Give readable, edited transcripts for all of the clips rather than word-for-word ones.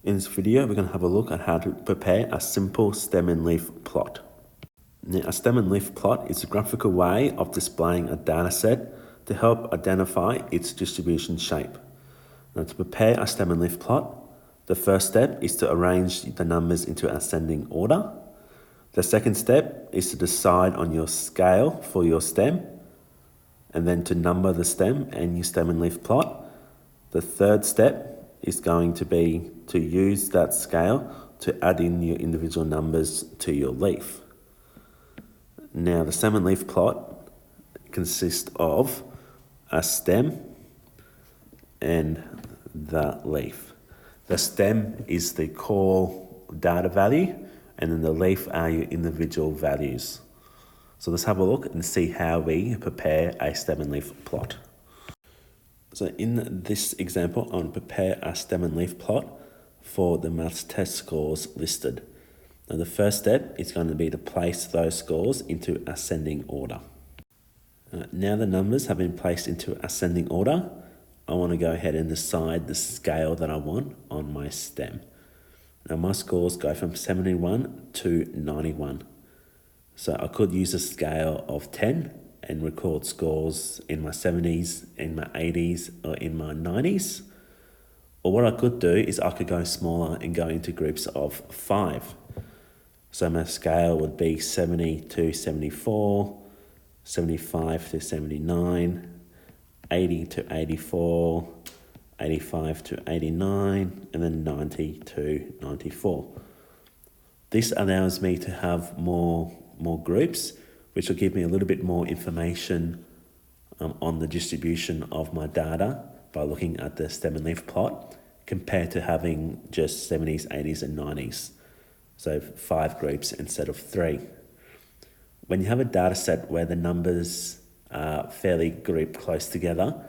In this video, we're going to have a look at how to prepare a simple stem and leaf plot. Now, a stem and leaf plot is a graphical way of displaying a data set to help identify its distribution shape. Now, to prepare a stem and leaf plot, the first step is to arrange the numbers into ascending order. The second step is to decide on your scale for your stem, and then to number the stem and your stem and leaf plot. The third step is going to be to use that scale to add in your individual numbers to your leaf. Now, the stem and leaf plot consists of a stem and the leaf. The stem is the core data value, and then the leaf are your individual values. So let's have a look and see how we prepare a stem and leaf plot. So in this example, I want to prepare a stem and leaf plot for the maths test scores listed. Now, the first step is going to be to place those scores into ascending order. Now the numbers have been placed into ascending order, I want to go ahead and decide the scale that I want on my stem. Now my scores go from 71 to 91. So I could use a scale of 10 and record scores in my 70s, in my 80s, or in my 90s. Or what I could do is I could go smaller and go into groups of 5. So my scale would be 70 to 74, 75 to 79, 80 to 84, 85 to 89, and then 90 to 94. This allows me to have more groups, which will give me a little bit more information on the distribution of my data by looking at the stem and leaf plot, compared to having just 70s, 80s, and 90s. So 5 groups instead of 3. When you have a data set where the numbers are fairly grouped close together,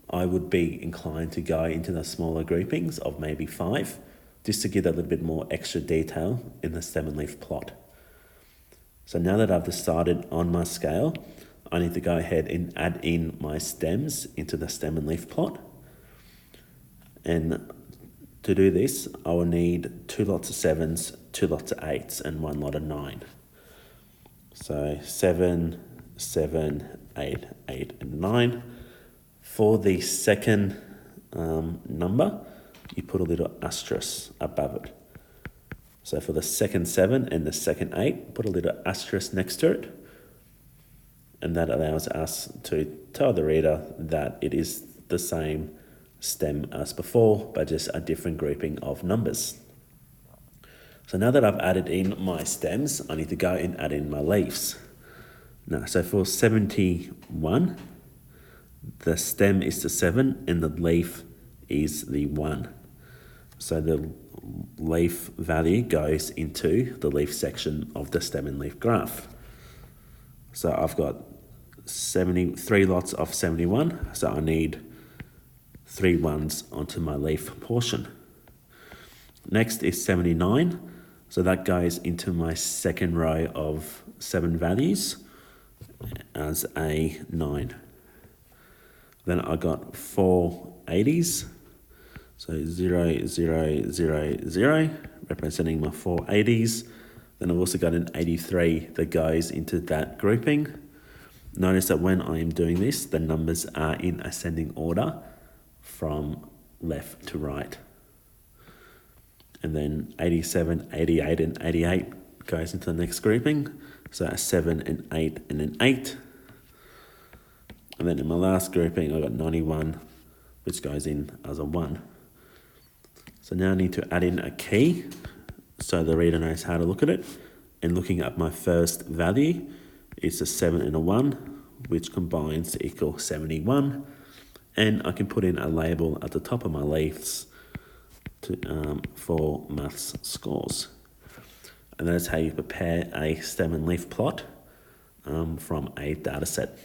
I would be inclined to go into the smaller groupings of maybe 5, just to get a little bit more extra detail in the stem and leaf plot. So now that I've decided on my scale, I need to go ahead and add in my stems into the stem and leaf plot. And to do this, I will need 2 lots of 7s, 2 lots of 8s, and 1 lot of 9. So 7, 7, 8, 8, and 9. For the second number, you put a little asterisk above it. So for the second 7 and the second 8, put a little asterisk next to it. And that allows us to tell the reader that it is the same stem as before, but just a different grouping of numbers. So now that I've added in my stems, I need to go and add in my leaves. Now, so for 71, the stem is the 7 and the leaf is the 1. So the leaf value goes into the leaf section of the stem and leaf graph. So I've got 3 lots of 71, so I need 3 ones onto my leaf portion. Next is 79, so that goes into my second row of 7 values as a 9. Then I got 4 80s, so 0, 0, 0, 0, representing my 4 80s. Then I've also got an 83 that goes into that grouping. Notice that when I am doing this, the numbers are in ascending order from left to right. And then 87, 88, and 88 goes into the next grouping. So a 7, an 8, and an 8. And then in my last grouping, I got 91, which goes in as a 1. So now I need to add in a key so the reader knows how to look at it. And looking at my first value, it's a 7 and a 1, which combines to equal 71. And I can put in a label at the top of my leaves for maths scores. And that's how you prepare a stem and leaf plot from a data set.